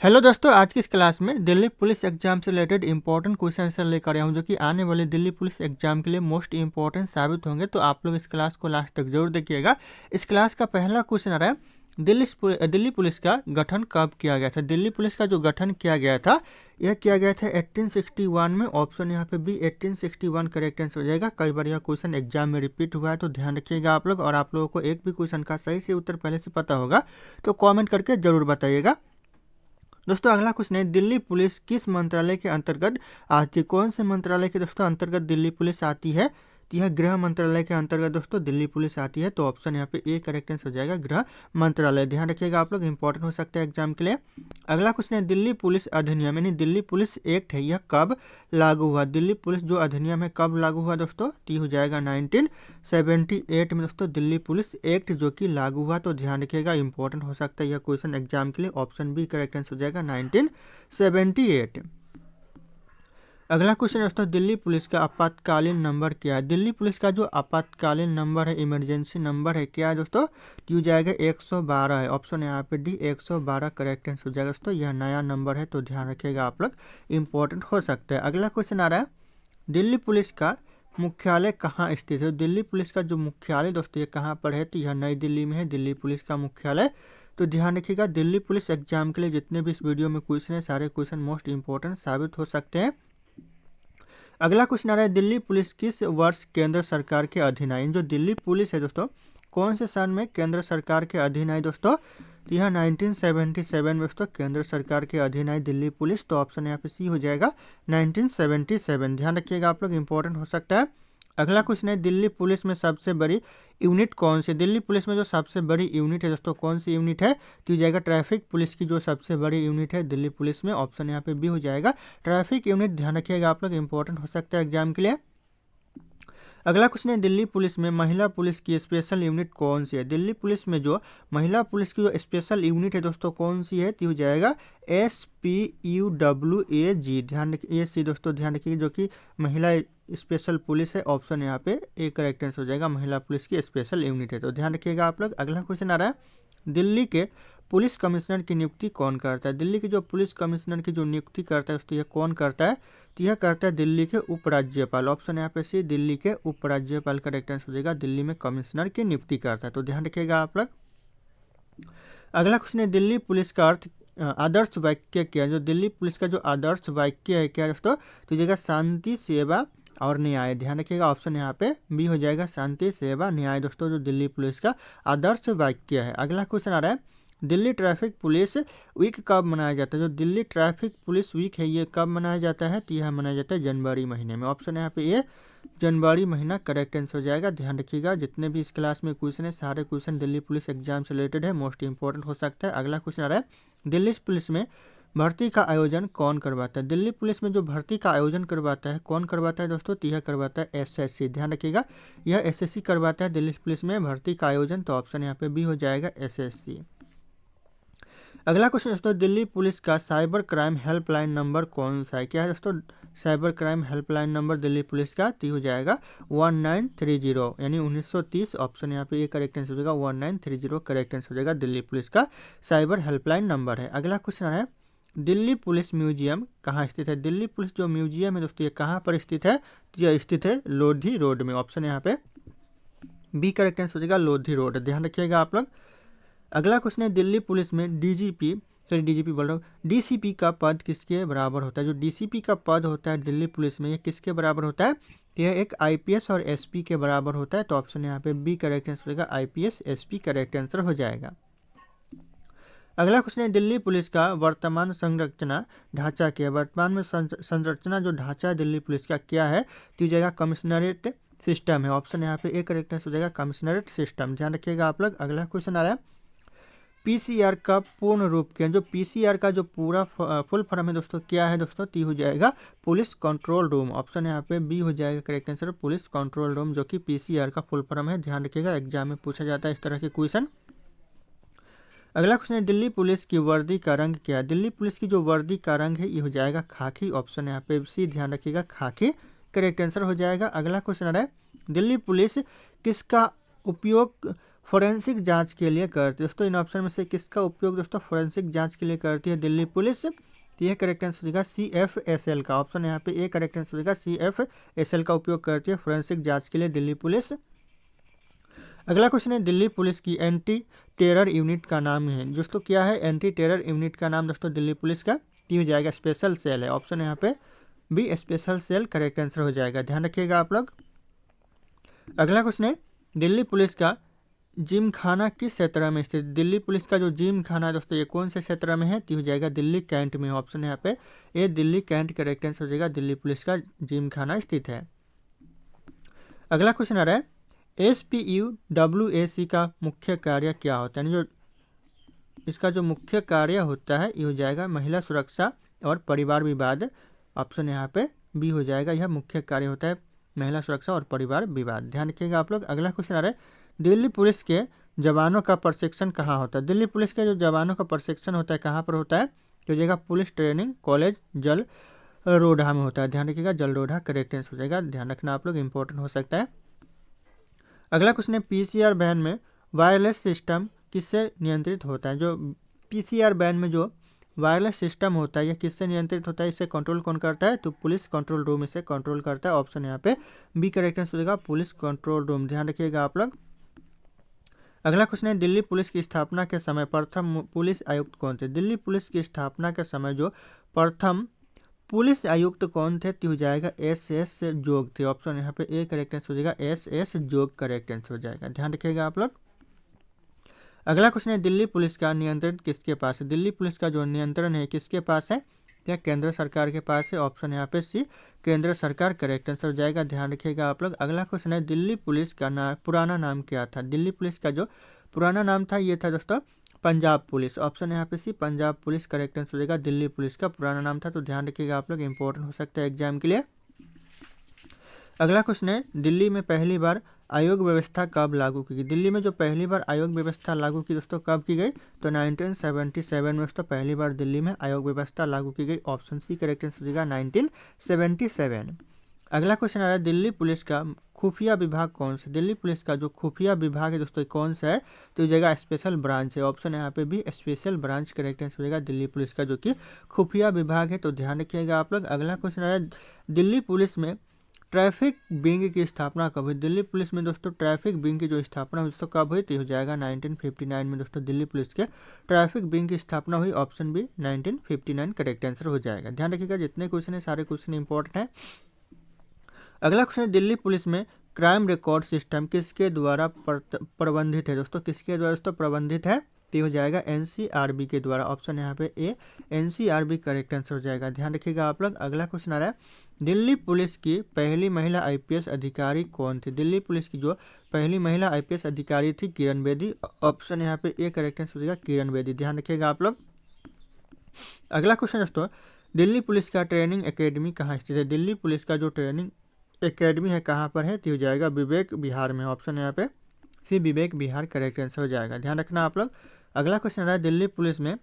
Hello दोस्तों, आज की इस क्लास में दिल्ली पुलिस एग्जाम से रिलेटेड इंपॉर्टेंट क्वेश्चन आंसर लेकर आया हूं जो कि आने वाले दिल्ली पुलिस एग्जाम के लिए मोस्ट इंपॉर्टेंट साबित होंगे। तो आप लोग इस क्लास को लास्ट तक जरूर देखिएगा। इस क्लास का पहला क्वेश्चन आ रहा है, दिल्ली पुलिस का गठन कब किया गया था। दिल्ली पुलिस का जो गठन किया गया था यह किया गया था 1861 में। ऑप्शन यहाँ पे बी 1861 करेक्ट आंसर हो जाएगा। कई बार यह क्वेश्चन एग्जाम में रिपीट हुआ है तो ध्यान रखिएगा आप लोग। और आप लोगों को एक भी क्वेश्चन का सही से उत्तर पहले से पता होगा तो कॉमेंट करके जरूर बताइएगा। दोस्तों अगला क्वेश्चन है, दिल्ली पुलिस किस मंत्रालय के अंतर्गत आती है। कौन से मंत्रालय के दोस्तों अंतर्गत दिल्ली पुलिस आती है। तो यह गृह मंत्रालय के अंतर्गत दोस्तों दिल्ली पुलिस आती है। तो ऑप्शन यहाँ पे ए करेक्ट आंसर हो जाएगा, गृह मंत्रालय। ध्यान रखिएगा आप लोग, इंपॉर्टेंट हो सकता है एग्जाम के लिए। अगला क्वेश्चन है, दिल्ली पुलिस अधिनियम यानी दिल्ली पुलिस एक्ट है यह कब लागू हुआ। दिल्ली पुलिस जो अधिनियम है कब लागू हुआ दोस्तों। तो ये हो जाएगा 1978 में दोस्तों दिल्ली पुलिस एक्ट जो कि लागू हुआ। तो ध्यान रखिएगा, इंपॉर्टेंट हो सकता है यह क्वेश्चन एग्जाम के लिए। ऑप्शन बी करेक्ट आंसर हो जाएगा 1978। अगला क्वेश्चन दोस्तों, दिल्ली पुलिस का आपातकालीन नंबर क्या है। दिल्ली पुलिस का जो आपातकालीन नंबर है, इमरजेंसी नंबर है, क्या है दोस्तों। तो हो जाएगा 112 है। ऑप्शन यहाँ पे डी 112 करेक्ट आंसर हो जाएगा दोस्तों। यह नया नंबर है तो ध्यान रखिएगा आप लोग, इंपॉर्टेंट हो सकता है। अगला क्वेश्चन आ रहा है, दिल्ली पुलिस का मुख्यालय कहाँ स्थित है। दिल्ली पुलिस का जो मुख्यालय दोस्तों ये कहाँ पर है। तो यह नई दिल्ली में है दिल्ली पुलिस का मुख्यालय। तो ध्यान रखिएगा, दिल्ली पुलिस एग्जाम के लिए जितने भी इस वीडियो में क्वेश्चन है सारे क्वेश्चन मोस्ट इंपॉर्टेंट साबित हो सकते हैं। अगला क्वेश्चन आ रहा है, दिल्ली पुलिस किस वर्ष केंद्र सरकार के अधीन आई। जो दिल्ली पुलिस है दोस्तों कौन से सन में केंद्र सरकार के अधीन आई दोस्तों। तो यह 1977 में दोस्तों केंद्र सरकार के अधीन आई दिल्ली पुलिस। तो ऑप्शन यहाँ पे सी हो जाएगा 1977। ध्यान रखिएगा आप लोग, इंपॉर्टेंट हो सकता है। अगला क्वेश्चन है, दिल्ली पुलिस में सबसे बड़ी यूनिट कौन सी। दिल्ली पुलिस में जो सबसे बड़ी यूनिट है दोस्तों कौन सी यूनिट है। तो हो जाएगा ट्रैफिक पुलिस की जो सबसे बड़ी यूनिट है दिल्ली पुलिस में। ऑप्शन यहाँ पे बी हो जाएगा ट्रैफिक यूनिट। ध्यान रखिएगा आप लोग, इंपॉर्टेंट हो सकता है एग्जाम के लिए। अगला क्वेश्चन है, दिल्ली पुलिस में महिला पुलिस की स्पेशल यूनिट कौन सी है। दिल्ली पुलिस में जो महिला पुलिस की जो स्पेशल यूनिट है दोस्तों कौन सी है। तो हो जाएगा SPUWAG। ध्यान रखिए सी दोस्तों, ध्यान रखिए जो कि महिला स्पेशल पुलिस है। ऑप्शन यहाँ पे ए करेक्ट आंसर हो जाएगा, महिला पुलिस की स्पेशल यूनिट है। तो ध्यान रखिएगा आप लोग। अगला क्वेश्चन आ रहा है, दिल्ली के पुलिस कमिश्नर की नियुक्ति कौन करता है। दिल्ली के जो पुलिस कमिश्नर की जो नियुक्ति करता है दोस्तों यह कौन करता है। तो यह करता है दिल्ली के उपराज्यपाल। ऑप्शन यहाँ पे सी दिल्ली के उपराज्यपाल करेक्ट आंसर हो जाएगा, दिल्ली में कमिश्नर की नियुक्ति करता है। तो ध्यान रखिएगा आप लोग। अगला क्वेश्चन है, दिल्ली पुलिस का अर्थ आदर्श वाक्य क्या है। जो दिल्ली पुलिस का जो आदर्श वाक्य है क्या है दोस्तों। तो जगह शांति सेवा और न्याय। ध्यान रखिएगा, ऑप्शन यहाँ पे बी हो जाएगा शांति सेवा न्याय दोस्तों जो दिल्ली पुलिस का आदर्श वाक्य है। अगला क्वेश्चन आ रहा है, दिल्ली ट्रैफिक पुलिस वीक कब मनाया जाता है। जो दिल्ली ट्रैफिक पुलिस वीक है ये कब मनाया जाता है। तो यह मनाया जाता है जनवरी महीने में। ऑप्शन यहाँ पे ये जनवरी महीना करेक्ट आंसर हो जाएगा। ध्यान रखिएगा, जितने भी इस क्लास में क्वेश्चन है सारे क्वेश्चन दिल्ली पुलिस एग्जाम से रिलेटेड है, मोस्ट इंपॉर्टेंट हो सकता है। अगला क्वेश्चन आ रहा है, दिल्ली पुलिस में भर्ती का आयोजन कौन करवाता है। दिल्ली पुलिस में जो भर्ती का आयोजन करवाता है कौन करवाता है दोस्तों। तो यह करवाता है SSC। ध्यान रखिएगा, यह SSC करवाता है दिल्ली पुलिस में भर्ती का आयोजन। तो ऑप्शन यहाँ पे बी हो जाएगा SSC। अगला क्वेश्चन दोस्तों, दिल्ली पुलिस का साइबर क्राइम हेल्पलाइन नंबर कौन सा है। क्या है दोस्तों cyber crime helpline number Delhi police का। तो हो जाएगा 1930 यानी 1930। ऑप्शन यहाँ पे ये करेक्ट आंसर हो जाएगा 1930 करेक्ट आंसर हो जाएगा, दिल्ली पुलिस का साइबर हेल्पलाइन नंबर है। अगला क्वेश्चन है, दिल्ली पुलिस म्यूजियम कहाँ स्थित है। दिल्ली पुलिस जो म्यूजियम है दोस्तों ये कहाँ पर स्थित है। तो यह स्थित है लोधी रोड में। ऑप्शन यहाँ पे बी करेक्ट आंसर हो जाएगा लोधी रोड। ध्यान रखिएगा आप लोग। अगला क्वेश्चन है, दिल्ली पुलिस में DGP बोल रहा हूँ DCP का पद किसके बराबर होता है। जो DCP का पद होता है दिल्ली पुलिस में ये किसके बराबर होता है। यह एक IPS और SP के बराबर होता है। तो ऑप्शन यहाँ पे बी करेक्ट आंसर होगा IPS SP करेक्ट आंसर हो जाएगा। अगला क्वेश्चन है, दिल्ली पुलिस का वर्तमान संरचना ढांचा क्या है। वर्तमान में संरचना जो ढांचा है दिल्ली पुलिस का क्या है। तो ये जाएगा कमिश्नरेट सिस्टम है। ऑप्शन यहाँ पे ए करेक्ट आंसर हो जाएगा कमिश्नरेट सिस्टम। ध्यान रखिएगा आप लोग। अगला क्वेश्चन आ रहा है, PCR का पूर्ण रूप क्या है। जो PCR का जो पूरा फुल फॉर्म है दोस्तों क्या है दोस्तों। टी हो जाएगा पुलिस कंट्रोल रूम। ऑप्शन यहाँ पे बी हो जाएगा correct answer, police control room जो कि PCR का फुल फॉर्म है। ध्यान रखिएगा, एग्जाम में पूछा जाता है इस तरह के क्वेश्चन। अगला क्वेश्चन है, दिल्ली पुलिस की वर्दी का रंग क्या है। दिल्ली पुलिस की जो वर्दी का रंग है ये हो जाएगा खाकी। ऑप्शन यहाँ पे सी ध्यान रखिएगा खाकी करेक्ट आंसर हो जाएगा। अगला क्वेश्चन आ रहा है, दिल्ली पुलिस किसका उपयोग फोरेंसिक जांच के लिए करती है। दोस्तों इन ऑप्शन में से किसका उपयोग दोस्तों फोरेंसिक जांच के लिए करती है दिल्ली पुलिस? तो यह करेक्ट आंसर हो जाएगा CFSL का। ऑप्शन यहाँ पे ए करेक्ट आंसर हो जाएगा, CFSL का उपयोग करती है फोरेंसिक जांच के लिए दिल्ली पुलिस। अगला क्वेश्चन है दिल्ली पुलिस की एंटी टेरर यूनिट का नाम है दोस्तों क्या है? एंटी टेरर यूनिट का नाम दोस्तों दिल्ली पुलिस का हो जाएगा स्पेशल सेल है। ऑप्शन यहाँ पे B special cell correct answer हो जाएगा, ध्यान रखिएगा आप लोग। अगला क्वेश्चन है दिल्ली पुलिस का जिम खाना किस क्षेत्र में स्थित? दिल्ली पुलिस का जो जिम खाना है दोस्तों ये कौन से क्षेत्र में है? तो हो जाएगा दिल्ली कैंट में। ऑप्शन यहाँ पे ए दिल्ली कैंट करेक्ट आंसर हो जाएगा, दिल्ली पुलिस का जिम खाना स्थित है। अगला क्वेश्चन आ रहा है SPUWAC का मुख्य कार्य क्या होता है? जो इसका जो मुख्य कार्य होता है ये हो जाएगा महिला सुरक्षा और परिवार विवाद। ऑप्शन यहाँ पे बी हो जाएगा, यह मुख्य कार्य होता है महिला सुरक्षा और परिवार विवाद, ध्यान रखिएगा आप लोग। अगला क्वेश्चन आ रहा है दिल्ली पुलिस के जवानों का प्रशिक्षण कहाँ होता है? दिल्ली पुलिस के जो जवानों का प्रशिक्षण होता है कहाँ पर होता है? तो हो जाएगा पुलिस ट्रेनिंग कॉलेज जल रोढ़ा में होता है, ध्यान रखिएगा जल रोढ़ा करेक्ट आंसर हो जाएगा, ध्यान रखना आप लोग, इंपॉर्टेंट हो सकता है। अगला क्वेश्चन है PCR वैन में वायरलेस सिस्टम किससे नियंत्रित होता है? जो PCR वैन में जो वायरलेस सिस्टम होता है यह किससे नियंत्रित होता है? इसे कंट्रोल कौन करता है? तो पुलिस कंट्रोल रूम इसे कंट्रोल करता है। ऑप्शन यहाँ पे बी करेक्ट आंसर हो जाएगा, पुलिस कंट्रोल रूम, ध्यान रखिएगा आप लोग। अगला क्वेश्चन है दिल्ली पुलिस की स्थापना के समय प्रथम पुलिस आयुक्त कौन थे? दिल्ली पुलिस की स्थापना के समय जो प्रथम पुलिस आयुक्त कौन थे? तो हो जाएगा SS जोग थे। ऑप्शन यहाँ पे ए करेक्ट आंसर हो जाएगा, SS जोग करेक्ट आंसर हो जाएगा, ध्यान रखिएगा आप लोग। अगला क्वेश्चन है दिल्ली पुलिस का नियंत्रण किसके पास है? दिल्ली पुलिस का जो नियंत्रण है किसके पास है? क्या केंद्र सरकार के पास है? ऑप्शन यहाँ पे सी केंद्र सरकार करेक्ट आंसर हो जाएगा, ध्यान रखिएगा आप लोग। अगला क्वेश्चन है दिल्ली पुलिस का पुराना नाम क्या था? दिल्ली पुलिस का जो पुराना नाम था ये था दोस्तों पंजाब पुलिस। ऑप्शन यहाँ पे सी पंजाब पुलिस करेक्ट आंसर हो जाएगा, दिल्ली पुलिस का पुराना नाम था, तो ध्यान रखिएगा आप लोग, इंपॉर्टेंट हो सकता है एग्जाम के लिए। अगला क्वेश्चन है दिल्ली में पहली बार आयोग व्यवस्था कब लागू की गई? दिल्ली में जो पहली बार आयोग व्यवस्था लागू की दोस्तों कब की गई? तो 1977 में दोस्तों पहली बार दिल्ली में आयोग व्यवस्था लागू की गई। ऑप्शन सी करेक्ट आंसर हो जाएगा 1977। अगला क्वेश्चन आ रहा है दिल्ली पुलिस का खुफिया विभाग कौन सा? दिल्ली पुलिस का जो खुफिया विभाग है दोस्तों कौन सा है? तो ये जगह स्पेशल ब्रांच है। ऑप्शन यहाँ पे भी स्पेशल ब्रांच करेक्ट आंसर हो जाएगा, दिल्ली पुलिस का जो कि खुफिया विभाग है, तो ध्यान रखिएगा आप लोग। अगला क्वेश्चन आ रहा है दिल्ली पुलिस में ट्रैफिक विंग की स्थापना कब हुई? दिल्ली पुलिस में दोस्तों ट्रैफिक विंग की जो स्थापना हुई दोस्तों कब हुई? तो हो जाएगा 1959 में दोस्तों दिल्ली पुलिस के ट्रैफिक विंग की स्थापना हुई। ऑप्शन बी 1959 करेक्ट आंसर हो जाएगा, ध्यान रखिएगा जितने क्वेश्चन है सारे क्वेश्चन इंपॉर्टेंट है। अगला क्वेश्चन है दिल्ली पुलिस में क्राइम रिकॉर्ड सिस्टम किसके द्वारा प्रबंधित है? दोस्तों किसके द्वारा दोस्तों प्रबंधित है? तो हो जाएगा NCRB के द्वारा। ऑप्शन यहाँ पे ए NCRB करेक्ट आंसर हो जाएगा, ध्यान रखिएगा आप लोग। अगला क्वेश्चन आ रहा है दिल्ली पुलिस की पहली महिला IPS अधिकारी कौन थी? दिल्ली पुलिस की जो पहली महिला IPS अधिकारी थी किरण बेदी। ऑप्शन यहाँ पे ए करेक्ट आंसर हो जाएगा, किरण बेदी, ध्यान रखिएगा आप लोग। अगला क्वेश्चन दोस्तों दिल्ली पुलिस का ट्रेनिंग एकेडमी कहाँ स्थित है? दिल्ली पुलिस का जो ट्रेनिंग एकेडमी है कहाँ पर है? तो हो जाएगा विवेक विहार में। ऑप्शन यहाँ पे सी विवेक विहार करेक्ट आंसर हो जाएगा, ध्यान रखना आप लोग। अगला क्वेश्चन रहा है दिल्ली पुलिस में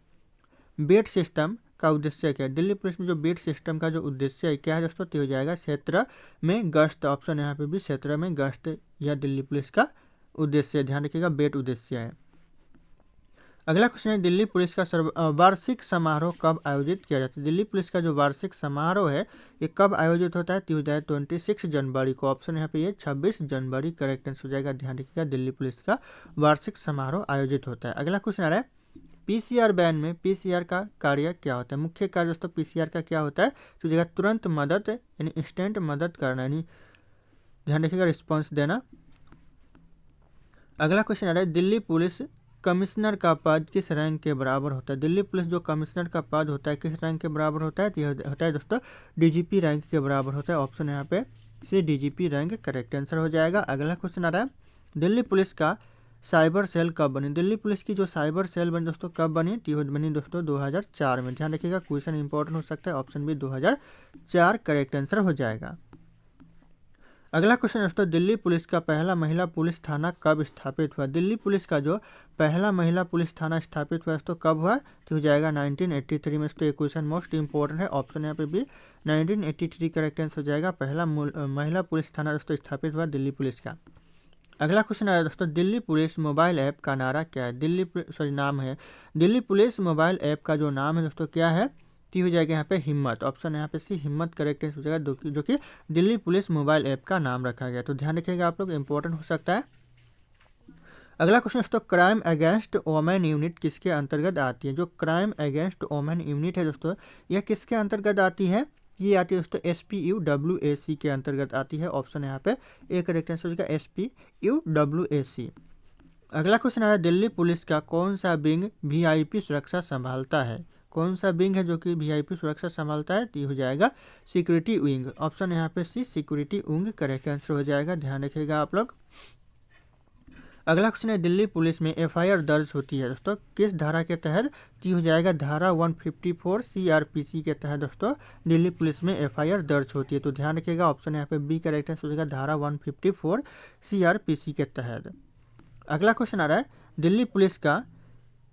बेट सिस्टम का उद्देश्य क्या है? दिल्ली पुलिस में जो बेट सिस्टम का जो उद्देश्य है क्या है दोस्तों? तो हो जाएगा क्षेत्र में गश्त। ऑप्शन यहाँ पे भी क्षेत्र में गश्त यह दिल्ली पुलिस का उद्देश्य है, ध्यान रखिएगा बेट उद्देश्य है। अगला क्वेश्चन है दिल्ली पुलिस का वार्षिक समारोह कब आयोजित किया जाता है? दिल्ली पुलिस का जो वार्षिक समारोह है ये कब आयोजित होता है? तो हो जाएगा 26 जनवरी को। ऑप्शन यहाँ पे ये 26 जनवरी करेक्ट आंसर हो जाएगा, ध्यान रखिएगा दिल्ली पुलिस का वार्षिक समारोह आयोजित होता है। अगला क्वेश्चन आ रहा है PCR वैन में PCR का कार्य क्या होता है? मुख्य कार्य दोस्तों PCR का क्या होता है? तो जगह तुरंत मदद यानी इंस्टेंट मदद करना, यानी ध्यान रखिएगा रिस्पॉन्स देना। अगला क्वेश्चन आ रहा है दिल्ली पुलिस कमिश्नर का पद किस रैंक के बराबर होता है? दिल्ली पुलिस जो कमिश्नर का पद होता है किस रैंक के बराबर होता है? तो यह होता है दोस्तों DGP रैंक के बराबर होता है। ऑप्शन यहाँ पे सी DGP रैंक करेक्ट आंसर हो जाएगा। अगला क्वेश्चन आ रहा है दिल्ली पुलिस का साइबर सेल कब बनी? दिल्ली पुलिस की जो साइबर सेल बनी दोस्तों कब बनी? तो बनी दोस्तों 2004 में, ध्यान रखिएगा क्वेश्चन इंपॉर्टेंट हो सकता है। ऑप्शन बी 2004 करेक्ट आंसर हो जाएगा। अगला क्वेश्चन दोस्तों दिल्ली पुलिस का पहला महिला पुलिस थाना कब स्थापित हुआ? दिल्ली पुलिस का जो पहला महिला पुलिस थाना स्थापित हुआ दोस्तों कब हुआ? तो हो जाएगा 1983 में। दोस्तों ये क्वेश्चन मोस्ट इंपॉर्टेंट है। ऑप्शन यहाँ पे भी 1983 करेक्ट आंसर हो जाएगा। पहला महिला पुलिस थाना दोस्तों स्थापित हुआ दिल्ली पुलिस का। अगला क्वेश्चन आ रहा है दोस्तों, दिल्ली पुलिस मोबाइल ऐप का नारा क्या है? नाम है। दिल्ली पुलिस मोबाइल ऐप का जो नाम है दोस्तों क्या है? तो हो जाएगा यहाँ पे हिम्मत। ऑप्शन यहाँ पे सी हिम्मत करेक्ट हो जाएगा, जो कि दिल्ली पुलिस मोबाइल ऐप का नाम रखा गया। तो ध्यान रखिएगा आप लोग, इंपॉर्टेंट हो सकता है। अगला क्वेश्चन दोस्तों, क्राइम अगेंस्ट वोमेन यूनिट किसके अंतर्गत आती है? जो क्राइम अगेंस्ट वोमेन यूनिट है दोस्तों, यह किसके अंतर्गत आती है? ये आती है दोस्तों SPUWAC के अंतर्गत आती है। ऑप्शन यहाँ पे ए करेक्ट आंसर हो जाएगा SPUWAC। अगला क्वेश्चन आ रहा है, दिल्ली पुलिस का कौन सा विंग VIP सुरक्षा संभालता है? कौन सा विंग है जो कि VIP सुरक्षा संभालता है? तो ये हो जाएगा सिक्योरिटी विंग। ऑप्शन यहाँ पे सी सिक्योरिटी विंग करेक्ट आंसर हो जाएगा, ध्यान रखिएगा आप लोग। अगला क्वेश्चन है, दिल्ली पुलिस में FIR दर्ज होती है दोस्तों किस धारा के तहत? तो हो जाएगा धारा 154 CRPC के तहत दोस्तों दिल्ली पुलिस में FIR दर्ज होती है। तो ध्यान रखिएगा, ऑप्शन यहाँ पे बी करेक्ट आंसर हो जाएगा धारा 154 CRPC के तहत। अगला क्वेश्चन आ रहा है, दिल्ली पुलिस का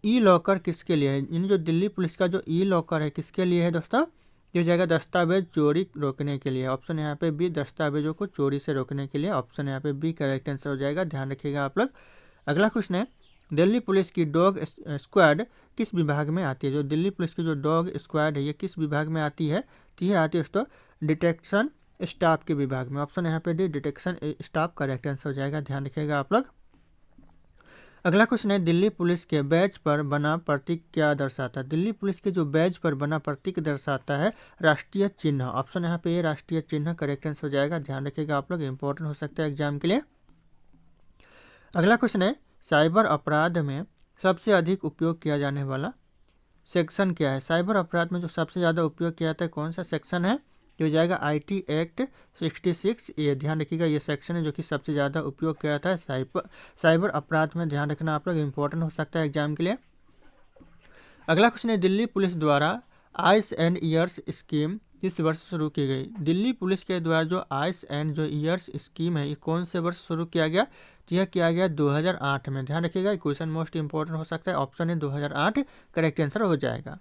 लॉकर किसके लिए है? यानी जो दिल्ली पुलिस का जो लॉकर है किसके लिए है दोस्तों? ये हो जाएगा दस्तावेज चोरी रोकने के लिए। ऑप्शन यहाँ पे बी दस्तावेजों को चोरी से रोकने के लिए। ऑप्शन यहाँ पे बी करेक्ट आंसर हो जाएगा, ध्यान रखिएगा आप लोग। अगला क्वेश्चन है, दिल्ली पुलिस की डॉग स्क्वाड किस विभाग में आती है? जो दिल्ली पुलिस की जो डॉग स्क्वाड है ये किस विभाग में आती है? तो ये आती है दोस्तों डिटेक्शन स्टाफ के विभाग में। ऑप्शन यहाँ पे D detection staff correct answer हो जाएगा, ध्यान रखिएगा आप लोग। अगला क्वेश्चन है, दिल्ली पुलिस के बैज पर बना प्रतीक क्या दर्शाता है? दिल्ली पुलिस के जो बैज पर बना प्रतीक दर्शाता है राष्ट्रीय चिन्ह। ऑप्शन यहाँ पे ये राष्ट्रीय चिन्ह करेक्ट आंसर हो जाएगा, ध्यान रखिएगा आप लोग, इंपॉर्टेंट हो सकता है एग्जाम के लिए। अगला क्वेश्चन है, साइबर अपराध में सबसे अधिक उपयोग किया जाने वाला सेक्शन क्या है? साइबर अपराध में जो सबसे ज़्यादा उपयोग किया जाता है कौन सा सेक्शन है? ये हो जाएगा IT एक्ट 66 ए। ध्यान रखिएगा, ये सेक्शन है जो कि सबसे ज़्यादा उपयोग किया जाता है साइबर अपराध में। ध्यान रखना आप लोग, इंपॉर्टेंट हो सकता है एग्जाम के लिए। अगला क्वेश्चन है, दिल्ली पुलिस द्वारा आइस एंड ईयर्स स्कीम किस वर्ष शुरू की गई? दिल्ली पुलिस के द्वारा जो आइस एंड जो ईयर्स स्कीम है ये कौन से वर्ष शुरू किया गया? तो यह किया गया 2008 में। ध्यान रखिएगा, क्वेश्चन मोस्ट इंपॉर्टेंट हो सकता है। ऑप्शन है 2008 करेक्ट आंसर हो जाएगा।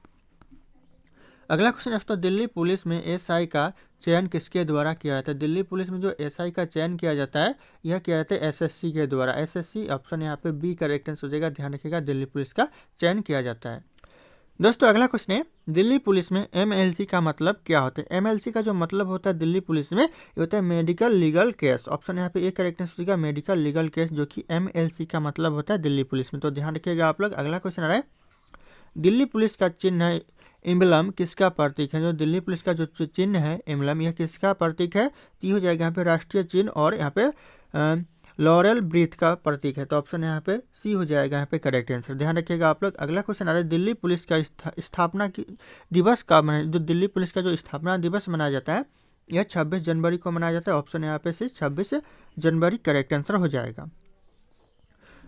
अगला क्वेश्चन दोस्तों, दिल्ली पुलिस में SI का चयन किसके द्वारा किया जाता है? दिल्ली पुलिस में जो SI का चयन किया जाता है यह किया जाता है SSC के द्वारा। SSC ऑप्शन यहाँ पे बी करेक्ट आंसर हो जाएगा, ध्यान रखिएगा, दिल्ली पुलिस का चयन किया जाता है। दोस्तों अगला क्वेश्चन है, दिल्ली पुलिस में MLC का मतलब क्या होता है? MLC का जो मतलब होता है दिल्ली पुलिस में ये होता है मेडिकल लीगल केस। ऑप्शन यहाँ पे एक करेक्ट आंसर हो जाएगा मेडिकल लीगल केस, जो कि MLC का मतलब होता है दिल्ली पुलिस में। तो ध्यान रखिएगा आप लोग। अगला क्वेश्चन आ रहा है, दिल्ली पुलिस का चिन्ह एम्बलम किसका प्रतीक है? जो दिल्ली पुलिस का जो चिन्ह है एम्बलम यह किसका प्रतीक है? तो हो जाएगा यहाँ पे राष्ट्रीय चिन्ह और यहाँ पे लॉरेल ब्रीथ का प्रतीक है। तो ऑप्शन यहाँ पे सी हो जाएगा यहाँ पे करेक्ट आंसर, ध्यान रखिएगा आप लोग। अगला क्वेश्चन आ रहा है, दिल्ली पुलिस का स्थापना दिवस का जो दिल्ली पुलिस का जो स्थापना दिवस मनाया जाता है यह 26 जनवरी को मनाया जाता है। ऑप्शन यहाँ पे से 26 जनवरी करेक्ट आंसर हो जाएगा।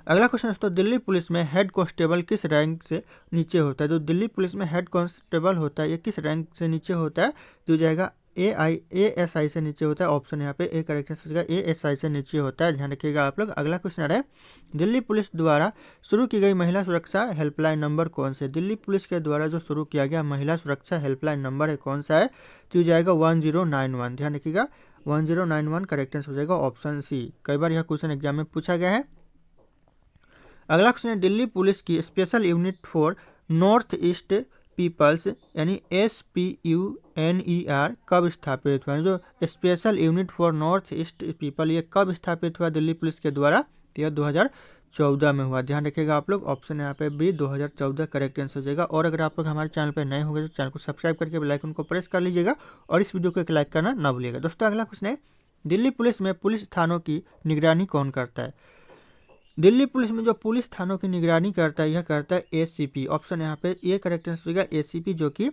अगला क्वेश्चन दोस्तों, दिल्ली पुलिस में हेड कांस्टेबल किस रैंक से नीचे होता है? जो दिल्ली पुलिस में हेड कांस्टेबल होता है ये किस रैंक से नीचे होता है? तो जाएगा ASI से नीचे होता है। ऑप्शन यहाँ पे ए करेक्ट आंसर हो जाएगा, ASI से नीचे होता है, ध्यान रखिएगा आप लोग। अगला क्वेश्चन आ रहा है, दिल्ली पुलिस द्वारा शुरू की गई महिला सुरक्षा हेल्पलाइन नंबर कौन से? दिल्ली पुलिस के द्वारा जो शुरू किया गया महिला सुरक्षा हेल्पलाइन नंबर है कौन सा है? तो जाएगा 1091, ध्यान रखिएगा 1091 करेक्ट आंसर हो जाएगा, ऑप्शन सी। कई बार यह क्वेश्चन एग्जाम में पूछा गया है। अगला क्वेश्चन है, दिल्ली पुलिस की special unit for north east peoples यानी SPUNER कब स्थापित हुआ? जो special unit for north east people ये कब स्थापित हुआ दिल्ली पुलिस के द्वारा? यह 2014 में हुआ, ध्यान रखिएगा आप लोग। ऑप्शन यहाँ पे भी 2014 करेक्ट आंसर हो जाएगा। और अगर आप लोग हमारे चैनल पर नए होंगे तो चैनल को सब्सक्राइब करके बेल आइकन को प्रेस कर लीजिएगा और इस वीडियो को एक लाइक करना ना भूलिएगा। दोस्तों अगला क्वेश्चन है, दिल्ली पुलिस में पुलिस थानों की निगरानी कौन करता है? दिल्ली पुलिस में जो पुलिस थानों की निगरानी करता है यह करता है ACP। ऑप्शन यहाँ पे ये करेक्ट आंसर होगा ACP, जो कि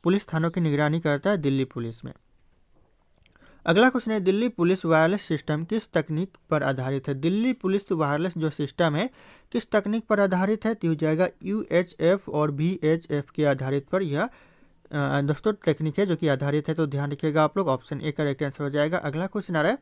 पुलिस थानों की निगरानी करता है दिल्ली पुलिस में। अगला क्वेश्चन है, दिल्ली पुलिस वायरलेस सिस्टम किस तकनीक पर आधारित है? दिल्ली पुलिस वायरलेस जो सिस्टम है किस तकनीक पर आधारित है? तो हो जाएगा UHF और VHF के आधारित पर यह दोस्तों टेक्निक है जो कि आधारित है। तो ध्यान रखिएगा आप लोग, ऑप्शन ए करेक्ट आंसर हो जाएगा। अगला क्वेश्चन आ रहा है,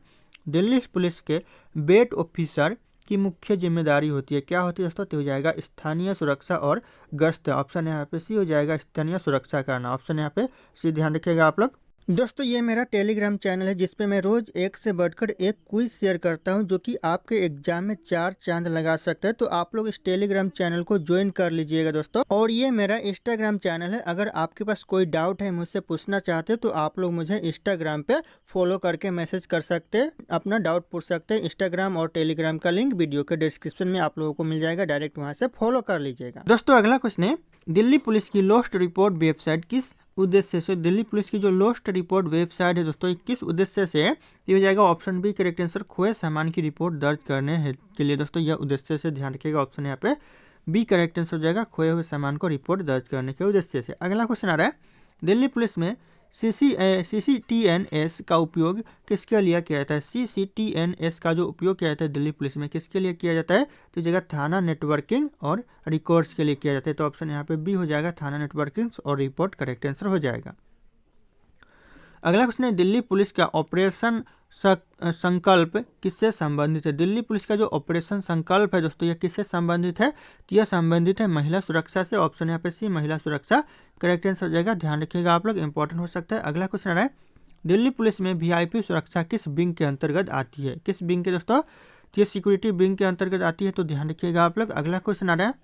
दिल्ली पुलिस के बेट ऑफिसर की मुख्य जिम्मेदारी होती है, क्या होती है दोस्तों? तो हो जाएगा स्थानीय सुरक्षा और गश्त। ऑप्शन यहाँ पे सी हो जाएगा स्थानीय सुरक्षा करना, ऑप्शन यहाँ पे सी, ध्यान रखिएगा आप लोग। दोस्तों ये मेरा टेलीग्राम चैनल है जिस पे मैं रोज एक से बढ़कर एक क्विज शेयर करता हूं जो कि आपके एग्जाम में 4 चांद लगा सकता है। तो आप लोग इस टेलीग्राम चैनल को ज्वाइन कर लीजिएगा दोस्तों। और ये मेरा इंस्टाग्राम चैनल है, अगर आपके पास कोई डाउट है मुझसे पूछना चाहते हैं तो आप लोग मुझे इंस्टाग्राम पे फॉलो करके मैसेज कर सकते हैं, अपना डाउट पूछ सकते हैं। इंस्टाग्राम और टेलीग्राम का लिंक वीडियो के डिस्क्रिप्शन में आप लोगों को मिल जाएगा, डायरेक्ट वहाँ से फॉलो कर लीजिएगा। दोस्तों अगला क्वेश्चन है, दिल्ली पुलिस की लोस्ट रिपोर्ट वेबसाइट किस उद्देश्य से, दिल्ली पुलिस की जो लोस्ट रिपोर्ट वेबसाइट है दोस्तों किस उद्देश्य से, ये हो जाएगा ऑप्शन बी करेक्ट आंसर, खोए सामान की रिपोर्ट दर्ज करने के लिए। दोस्तों यह उद्देश्य से, ध्यान रखिएगा ऑप्शन यहाँ पे बी करेक्ट आंसर हो जाएगा, खोए हुए सामान को रिपोर्ट दर्ज करने के उद्देश्य से। अगला क्वेश्चन आ रहा है, दिल्ली पुलिस में CCTNS का उपयोग किसके लिए किया जाता है। CCTNS का जो उपयोग किया जाता है दिल्ली पुलिस में किसके लिए किया जाता है, तो जगह थाना नेटवर्किंग और रिकॉर्ड्स के लिए किया जाता है। तो ऑप्शन यहाँ पे बी हो जाएगा, थाना नेटवर्किंग और रिपोर्ट करेक्ट आंसर हो जाएगा। अगला क्वेश्चन है, दिल्ली पुलिस का ऑपरेशन संकल्प किससे संबंधित है। दिल्ली पुलिस का जो ऑपरेशन संकल्प है दोस्तों यह किससे संबंधित है, तो यह संबंधित है महिला सुरक्षा से। ऑप्शन यहाँ पे सी महिला सुरक्षा करेक्ट आंसर हो जाएगा, ध्यान रखिएगा आप लोग, इंपॉर्टेंट हो सकता है। अगला क्वेश्चन आ रहा है, दिल्ली पुलिस में VIP सुरक्षा किस विंग के अंतर्गत आती है, किस विंग के दोस्तों, तो ये सिक्योरिटी विंग के अंतर्गत आती है, तो ध्यान रखिएगा आप लोग। अगला क्वेश्चन आ रहा है,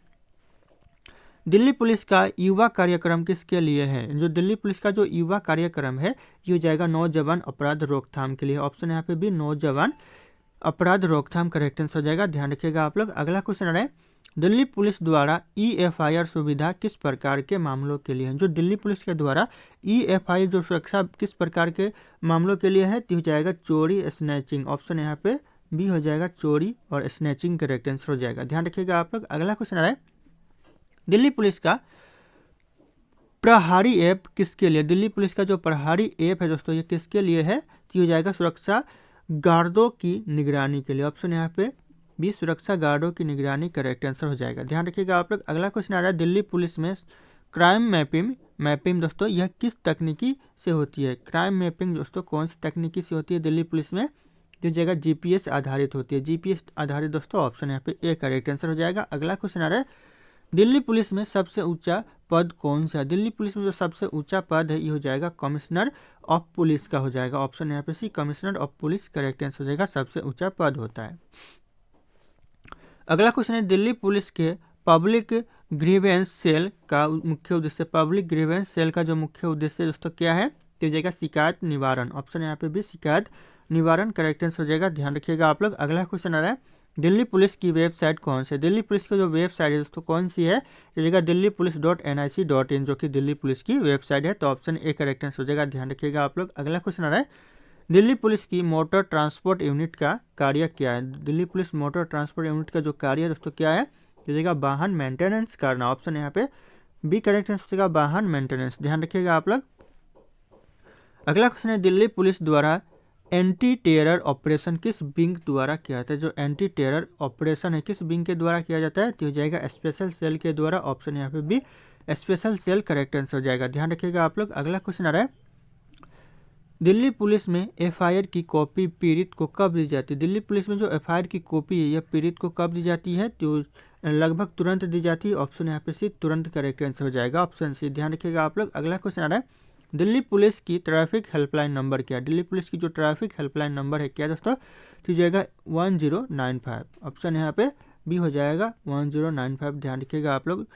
दिल्ली पुलिस का युवा कार्यक्रम किसके लिए है। जो दिल्ली पुलिस का जो युवा कार्यक्रम है ये हो जाएगा नौजवान अपराध रोकथाम के लिए। ऑप्शन यहाँ पे भी नौजवान अपराध रोकथाम करेक्ट आंसर हो जाएगा, ध्यान रखिएगा आप लोग। अगला क्वेश्चन आ रहा है, दिल्ली पुलिस द्वारा EFIR सुविधा किस प्रकार के मामलों के लिए है। जो दिल्ली पुलिस के द्वारा EFIR जो सुरक्षा किस प्रकार के मामलों के लिए है, तो हो जाएगा चोरी स्नैचिंग। ऑप्शन यहाँ पे बी हो जाएगा, चोरी और स्नैचिंग करेक्ट आंसर हो जाएगा, ध्यान रखिएगा आप लोग। अगला क्वेश्चन आ रहा है, दिल्ली पुलिस का प्रहारी ऐप किसके लिए। दिल्ली पुलिस का जो प्रहारी ऐप है दोस्तों ये किसके लिए है, तो हो जाएगा सुरक्षा गार्डों की निगरानी के लिए। ऑप्शन यहाँ पे बी सुरक्षा गार्डों की निगरानी करेक्ट आंसर हो जाएगा, ध्यान रखिएगा आप लोग। अगला क्वेश्चन आ रहा है, दिल्ली पुलिस में क्राइम मैपिंग दोस्तों यह किस तकनीकी से होती है। क्राइम मैपिंग दोस्तों कौन सी तकनीकी से होती है दिल्ली पुलिस में, तो जगह GPS आधारित होती है। GPS आधारित दोस्तों ऑप्शन यहाँ पे ए करेक्ट आंसर हो जाएगा। अगला क्वेश्चन आ रहा है, दिल्ली पुलिस में सबसे ऊंचा पद कौन सा है। दिल्ली पुलिस में जो सबसे ऊंचा पद है ये हो जाएगा कमिश्नर ऑफ पुलिस का हो जाएगा। ऑप्शन यहाँ पे C commissioner of police correct answer हो जाएगा, सबसे ऊंचा पद होता है। अगला क्वेश्चन है, दिल्ली पुलिस के पब्लिक ग्रीवेंस सेल का मुख्य उद्देश्य, पब्लिक ग्रीवेंस सेल का जो मुख्य उद्देश्य दोस्तों क्या है, तो हो जाएगा शिकायत निवारण। ऑप्शन यहाँ पे भी शिकायत निवारण करेक्ट आंसर हो जाएगा, ध्यान रखिएगा आप लोग। अगला क्वेश्चन आ रहा है, दिल्ली पुलिस की वेबसाइट कौन सी है। दिल्ली पुलिस की जो वेबसाइट है दोस्तों कौन सी है, तो जगह दिल्ली पुलिस .nic.in जो कि दिल्ली पुलिस की वेबसाइट है, तो ऑप्शन ए करेक्ट आंसर हो जाएगा, ध्यान रखिएगा आप लोग। अगला क्वेश्चन आ रहा है, दिल्ली पुलिस की मोटर ट्रांसपोर्ट यूनिट का कार्य क्या है। Delhi police motor transport unit का जो कार्य है दोस्तों क्या है, तो जगह वाहन मेंटेनेंस करना। ऑप्शन यहाँ पे बी करेक्ट आंसर हो जाएगा, वाहन मेंटेनेंस, ध्यान रखिएगा आप लोग। अगला क्वेश्चन है, दिल्ली पुलिस द्वारा एंटी टेरर ऑपरेशन किस विंग द्वारा किया जाता है। जो एंटी टेरर ऑपरेशन है किस विंग के द्वारा किया जाता है, तो हो जाएगा स्पेशल सेल के द्वारा। ऑप्शन यहाँ पे भी स्पेशल सेल करेक्ट आंसर हो जाएगा, ध्यान रखिएगा आप लोग। अगला क्वेश्चन आ रहा है, दिल्ली पुलिस में FIR की कॉपी पीड़ित को कब दी जाती है। दिल्ली पुलिस में जो FIR की कॉपी है यह पीड़ित को कब दी जाती है, तो लगभग तुरंत दी जाती है। ऑप्शन यहाँ पे सी तुरंत करेक्ट आंसर हो जाएगा, ऑप्शन सी, ध्यान रखिएगा आप लोग। अगला क्वेश्चन आ रहा है, दिल्ली पुलिस की ट्रैफिक हेल्पलाइन नंबर क्या है। दिल्ली पुलिस की जो ट्रैफिक हेल्पलाइन नंबर है क्या दोस्तों, तो जाएगा 1095। ऑप्शन यहाँ पे बी हो जाएगा 1095, ध्यान रखिएगा आप लोग।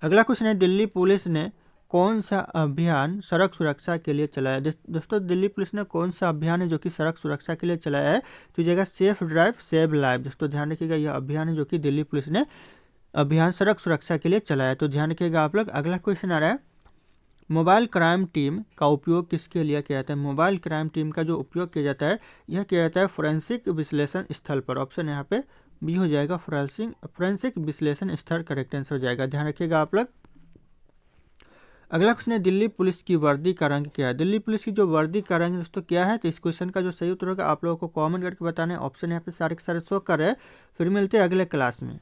अगला क्वेश्चन है, दिल्ली पुलिस ने कौन सा अभियान सड़क सुरक्षा के लिए चलाया। दोस्तों दिल्ली पुलिस ने कौन सा अभियान है जो कि सड़क सुरक्षा के लिए चलाया है, तो जाएगा सेफ ड्राइव सेव लाइफ। दोस्तों ध्यान रखिएगा यह अभियान है जो कि दिल्ली पुलिस ने अभियान सड़क सुरक्षा के लिए चलाया, तो ध्यान रखिएगा आप लोग। अगला क्वेश्चन आ रहा है, मोबाइल क्राइम टीम का उपयोग किसके लिए किया जाता है। मोबाइल क्राइम टीम का जो उपयोग किया जाता है यह किया जाता है फोरेंसिक विश्लेषण स्थल पर। ऑप्शन यहाँ पे बी हो जाएगा, फोरेंसिक विश्लेषण स्थल करेक्ट आंसर हो जाएगा, ध्यान रखिएगा आप लोग। अगला क्वेश्चन है, दिल्ली पुलिस की वर्दी का रंग क्या है। दिल्ली पुलिस की जो वर्दी का रंग दोस्तों क्या है, तो इस क्वेश्चन का जो सही उत्तर होगा आप लोगों को कमेंट करके बताना है। ऑप्शन यहाँ पे सारे के सारे शो कर रहे हैं। फिर मिलते हैं अगले क्लास में।